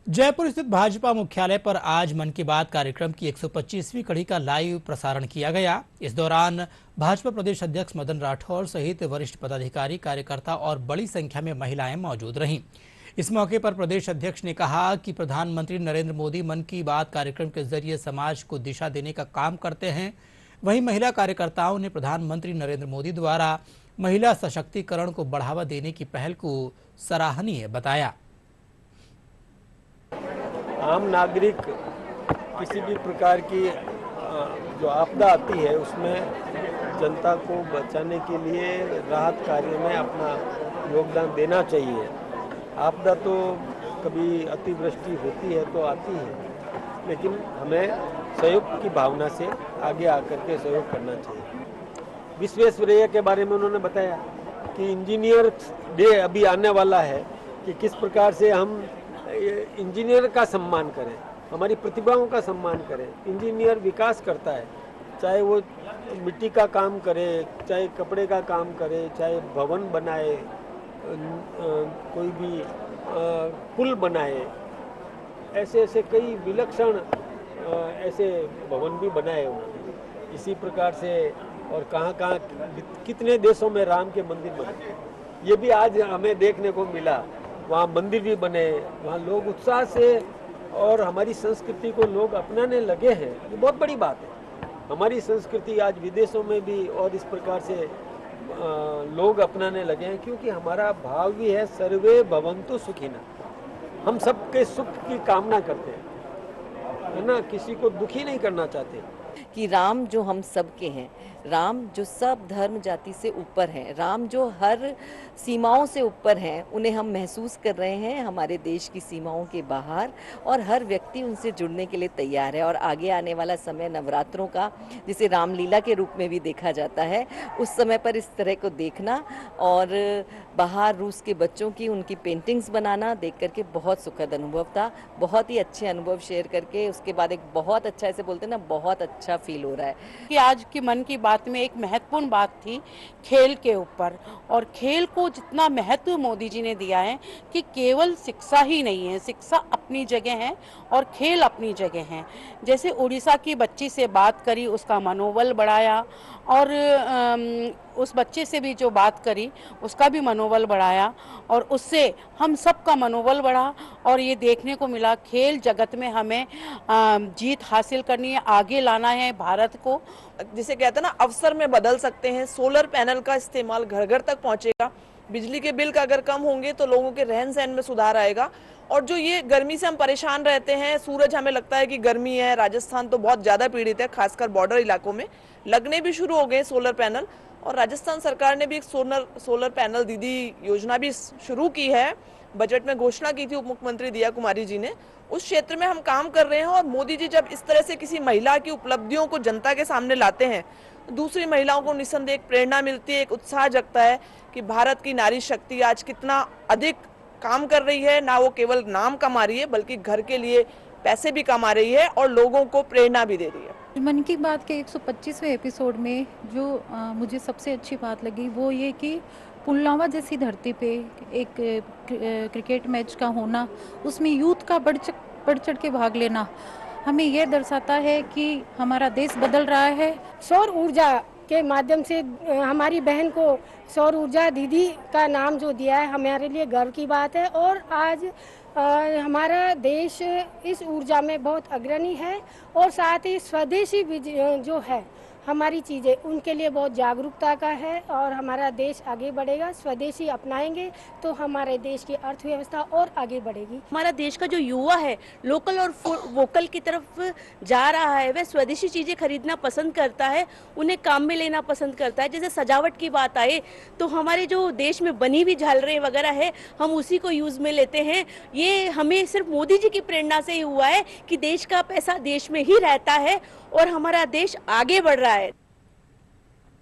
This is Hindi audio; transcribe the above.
जयपुर स्थित भाजपा मुख्यालय पर आज मन की बात कार्यक्रम की 125वीं कड़ी का लाइव प्रसारण किया गया। इस दौरान भाजपा प्रदेश अध्यक्ष मदन राठौर सहित वरिष्ठ पदाधिकारी, कार्यकर्ता और बड़ी संख्या में महिलाएं मौजूद रहीं। इस मौके पर प्रदेश अध्यक्ष ने कहा कि प्रधानमंत्री नरेंद्र मोदी मन की बात कार्यक्रम के जरिए समाज को दिशा देने का काम करते हैं। वहीं महिला कार्यकर्ताओं ने प्रधानमंत्री नरेंद्र मोदी द्वारा महिला सशक्तिकरण को बढ़ावा देने की पहल को सराहनीय बताया। आम नागरिक किसी भी प्रकार की जो आपदा आती है उसमें जनता को बचाने के लिए राहत कार्य में अपना योगदान देना चाहिए। आपदा तो कभी अतिवृष्टि होती है तो आती है, लेकिन हमें सहयोग की भावना से आगे आकर के सहयोग करना चाहिए। विश्वेश्वरैया के बारे में उन्होंने बताया कि इंजीनियर डे अभी आने वाला है, कि किस प्रकार से हम इंजीनियर का सम्मान करें, हमारी प्रतिभाओं का सम्मान करें। इंजीनियर विकास करता है, चाहे वो मिट्टी का काम करे, चाहे कपड़े का काम करे, चाहे भवन बनाए, कोई भी पुल बनाए, ऐसे कई विलक्षण ऐसे भवन भी बनाए उन्होंने। इसी प्रकार से और कहाँ कितने देशों में राम के मंदिर बने, ये भी आज हमें देखने को मिला। वहाँ मंदिर भी बने, वहाँ लोग उत्साह से और हमारी संस्कृति को लोग अपनाने लगे हैं। ये बहुत बड़ी बात है। हमारी संस्कृति आज विदेशों में भी और इस प्रकार से लोग अपनाने लगे हैं, क्योंकि हमारा भाव भी है सर्वे भवन्तु सुखिनः। हम सबके सुख की कामना करते हैं, है ना, किसी को दुखी नहीं करना चाहते। कि राम जो हम सबके हैं, राम जो सब धर्म जाति से ऊपर हैं, राम जो हर सीमाओं से ऊपर हैं, उन्हें हम महसूस कर रहे हैं हमारे देश की सीमाओं के बाहर, और हर व्यक्ति उनसे जुड़ने के लिए तैयार है। और आगे आने वाला समय नवरात्रों का, जिसे रामलीला के रूप में भी देखा जाता है, उस समय पर इस तरह को देखना और बाहर रूस के बच्चों की उनकी पेंटिंग्स बनाना देख करके बहुत सुखद अनुभव था। बहुत ही अच्छे अनुभव शेयर करके उसके बाद एक बहुत अच्छा, ऐसे बोलते हैं ना, बहुत अच्छा फील हो रहा है कि आज की मन की बात में एक महत्वपूर्ण बात थी खेल के ऊपर। और खेल को जितना महत्व मोदी जी ने दिया है कि केवल शिक्षा ही नहीं है, शिक्षा अपनी जगह है और खेल अपनी जगह है। जैसे उड़ीसा की बच्ची से बात करी, उसका मनोबल बढ़ाया, और उस बच्चे से भी जो बात करी उसका भी मनोबल बढ़ाया, और उससे हम सब का मनोबल बढ़ा। और ये देखने को मिला खेल जगत में हमें जीत हासिल करनी है, आगे लाना है भारत को। जिसे कहते हैं ना, अवसर में बदल सकते हैं। सोलर पैनल का इस्तेमाल घर घर तक पहुंचेगा। बिजली के बिल का अगर कम होंगे तो लोगों के रहन सहन में सुधार आएगा। और जो ये गर्मी से हम परेशान रहते हैं, सूरज, हमें लगता है कि गर्मी है, राजस्थान तो बहुत ज़्यादा पीड़ित है, खासकर बॉर्डर इलाकों में लगने भी शुरू हो गए सोलर पैनल। और राजस्थान सरकार ने भी एक सोलर पैनल दीदी योजना भी शुरू की है, बजट में घोषणा की थी उप मुख्यमंत्री दिया कुमारी जी ने। उस क्षेत्र में हम काम कर रहे हैं। और मोदी जी जब इस तरह से किसी महिला की उपलब्धियों को जनता के सामने लाते हैं, दूसरी महिलाओं को निस्संदेह एक प्रेरणा मिलती है, एक उत्साह जगता है कि भारत की नारी शक्ति आज कितना अधिक काम कर रही है। ना वो केवल नाम कमा रही है, बल्कि घर के लिए पैसे भी कमा रही है और लोगों को प्रेरणा भी दे रही है। मन की बात के 125वें एपिसोड में जो मुझे सबसे अच्छी बात लगी वो ये कि पुलवामा जैसी धरती पे एक क्रिकेट मैच का होना, उसमें यूथ का बढ़ चढ़ के भाग लेना, हमें यह दर्शाता है कि हमारा देश बदल रहा है। सौर ऊर्जा के माध्यम से हमारी बहन को सौर ऊर्जा दीदी का नाम जो दिया है, हमारे लिए गर्व की बात है। और आज हमारा देश इस ऊर्जा में बहुत अग्रणी है, और साथ ही स्वदेशी जो है हमारी चीज़ें, उनके लिए बहुत जागरूकता का है। और हमारा देश आगे बढ़ेगा, स्वदेशी अपनाएंगे तो हमारे देश की अर्थव्यवस्था और आगे बढ़ेगी। हमारा देश का जो युवा है लोकल और वोकल की तरफ जा रहा है, वह स्वदेशी चीज़ें खरीदना पसंद करता है, उन्हें काम में लेना पसंद करता है। जैसे सजावट की बात आए तो हमारे जो देश में बनी हुई झालरें वगैरह है, हम उसी को यूज़ में लेते हैं। ये हमें सिर्फ मोदी जी की प्रेरणा से ही हुआ है कि देश का पैसा देश में ही रहता है और हमारा देश आगे बढ़ रहा है।